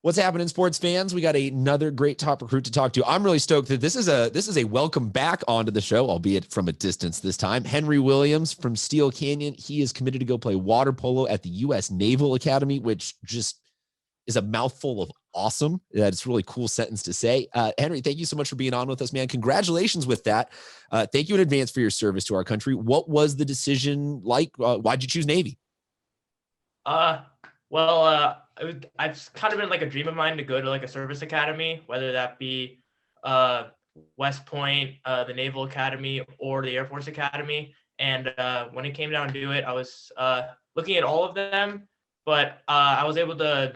What's happening, sports fans? We got another great top recruit to talk to. I'm really stoked that this is a welcome back onto the show, albeit from a distance this time. Henry Williams from Steele Canyon. He is committed to go play water polo at the U.S. Naval Academy, which just is a mouthful of awesome. That's a really cool sentence to say. Henry, thank you so much for being on with us, man. Congratulations with that. Thank you in advance for your service to our country. What was the decision like? Why'd you choose Navy? Uh, I've kind of been like a dream of mine to go to like a service academy, whether that be uh, West Point, the Naval Academy, or the Air Force Academy. And when it came down to it, I was looking at all of them, but I was able to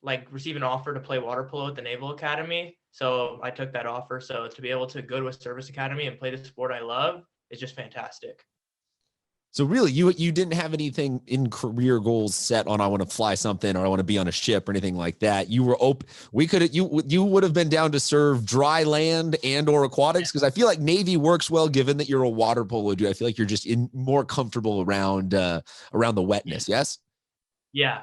like receive an offer to play water polo at the Naval Academy. So I took that offer. So to be able to go to a service academy and play the sport I love is just fantastic. So really, you didn't have anything in career goals set on I want to fly something or I want to be on a ship or anything like that. You were open. You would have been down to serve dry land and or aquatics, because I feel like Navy works well given that you're a water polo dude. I feel like you're just more comfortable around the wetness. Yes. Yeah.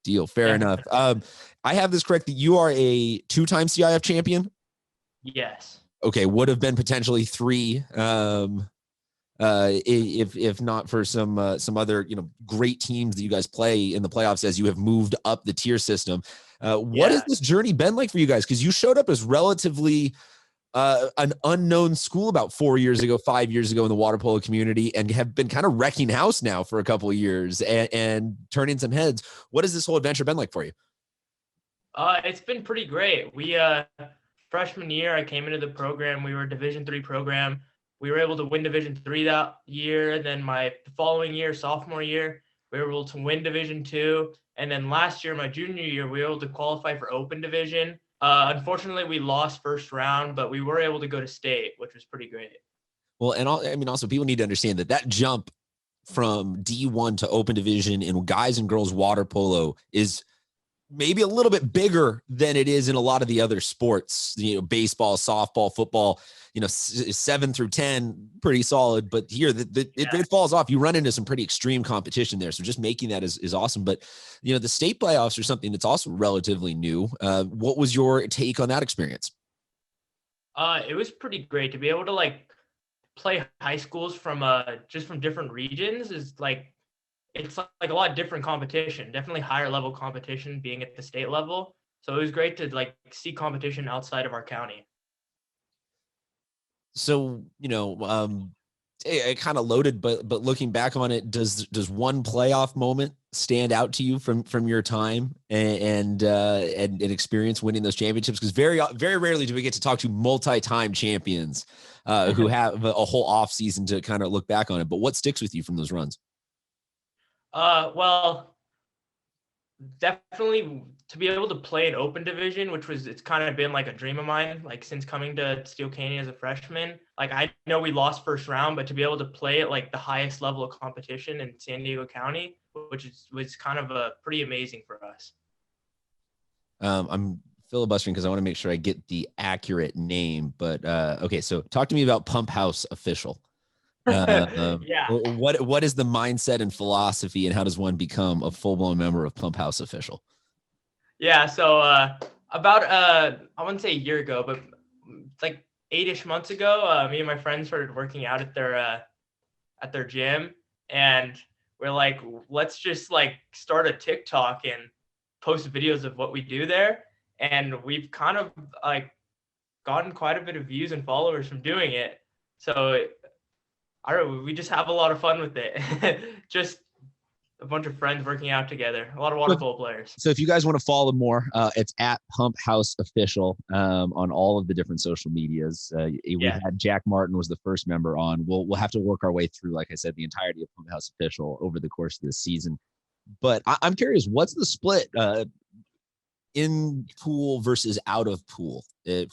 Deal. Fair enough. I have this correct that you are a 2-time CIF champion. Yes. Okay, would have been potentially 3. If not for some other great teams that you guys play in the playoffs as you have moved up the tier system. What has this journey been like for you guys? Because you showed up as relatively an unknown school about 4 years ago, 5 years ago in the water polo community, and have been kind of wrecking house now for a couple of years and turning some heads. What has this whole adventure been like for you? It's been pretty great. We freshman year, I came into the program. We were a Division III program. We were able to win Division III that year. Then my following year, sophomore year, we were able to win Division II. And then last year, my junior year, we were able to qualify for Open Division. Unfortunately, we lost first round, but we were able to go to state, which was pretty great. Well, and also people need to understand that jump from D1 to Open Division in guys and girls water polo is maybe a little bit bigger than it is in a lot of the other sports, baseball, softball, football, 7 through 10, pretty solid. But here it falls off. You run into some pretty extreme competition there. So just making that is awesome. But, the state playoffs are something that's also relatively new. What was your take on that experience? It was pretty great to be able to play high schools from just from different regions. Is it's like a lot different competition, definitely higher level competition being at the state level. So it was great to see competition outside of our county. So, it kind of loaded, but looking back on it, does one playoff moment stand out to you from your time and experience winning those championships? Because very rarely do we get to talk to multi-time champions who have a whole off season to kind of look back on it. But what sticks with you from those runs? Well, definitely to be able to play an Open Division, it's kind of been like a dream of mine, since coming to Steele Canyon as a freshman. I know we lost first round, but to be able to play at the highest level of competition in San Diego County, was kind of pretty amazing for us. I'm filibustering because I want to make sure I get the accurate name, but okay. So talk to me about Pump House Official. Yeah. What is the mindset and philosophy, and how does one become a full-blown member of Pump House Official? Yeah. So about I wouldn't say a year ago, but 8-ish months ago, me and my friends started working out at their gym, and we're like, let's just start a TikTok and post videos of what we do there. And we've kind of gotten quite a bit of views and followers from doing it. So I don't know, we just have a lot of fun with it. Just a bunch of friends working out together, a lot of water polo players. So if you guys want to follow more, it's at Pump House Official on all of the different social medias. We had Jack Martin was the first member on. We'll have to work our way through, like I said, the entirety of Pump House Official over the course of this season. But I'm curious, what's the split in pool versus out of pool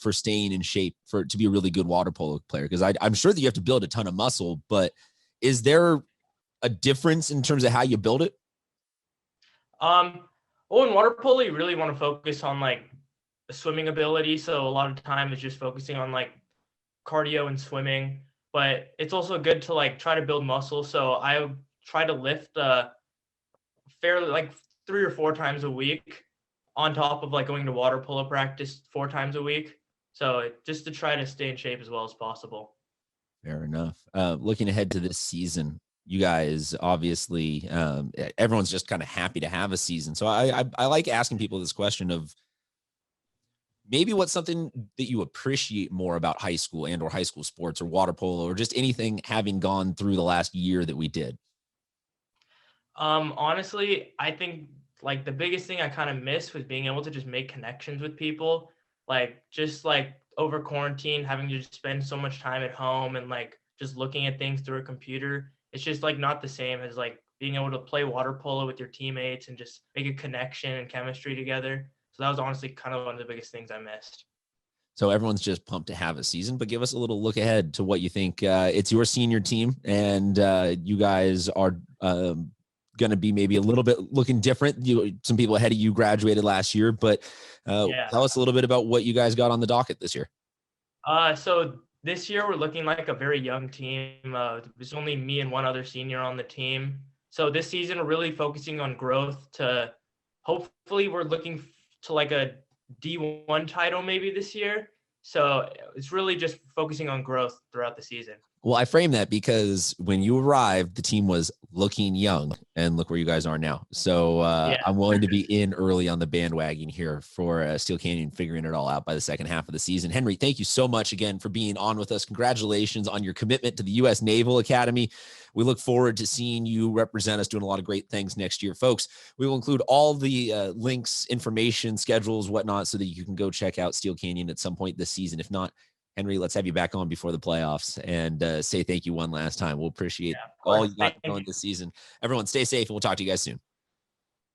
for staying in shape to be a really good water polo player? Because I'm sure that you have to build a ton of muscle, but is there a difference in terms of how you build it? Well, in water polo, you really want to focus on the swimming ability. So a lot of time is just focusing on cardio and swimming, but it's also good to try to build muscle. So I try to lift fairly 3 or 4 times a week on top of like going to water polo practice 4 times a week. So just to try to stay in shape as well as possible. Fair enough. Looking ahead to this season, you guys obviously, everyone's just kind of happy to have a season. So I like asking people this question of maybe what's something that you appreciate more about high school and or high school sports or water polo or just anything having gone through the last year that we did. Honestly, I think like the biggest thing I kind of missed was being able to just make connections with people. Like just like over quarantine, having to just spend so much time at home and like just looking at things through a computer. It's just like not the same as like being able to play water polo with your teammates and just make a connection and chemistry together. So that was honestly kind of one of the biggest things I missed. So everyone's just pumped to have a season, but give us a little look ahead to what you think. It's your senior team, and you guys are going to be maybe a little bit looking different. Some people ahead of you graduated last year, but tell us a little bit about what you guys got on the docket this year. So this year we're looking like a very young team. There's only me and one other senior on the team. So this season we're really focusing on growth to hopefully we're looking to like a D1 title maybe this year. So it's really just focusing on growth throughout the season. Well, I frame that because when you arrived, the team was looking young, and look where you guys are now. So I'm willing to be in early on the bandwagon here for Steele Canyon figuring it all out by the second half of the season. Henry, thank you so much again for being on with us. Congratulations on your commitment to the U.S. Naval Academy. We look forward to seeing you represent us doing a lot of great things next year. Folks, we will include all the links, information, schedules, whatnot, so that you can go check out Steele Canyon at some point this season. If not, Henry, let's have you back on before the playoffs and say thank you one last time. We'll appreciate all you got going this season. Everyone, stay safe, and we'll talk to you guys soon.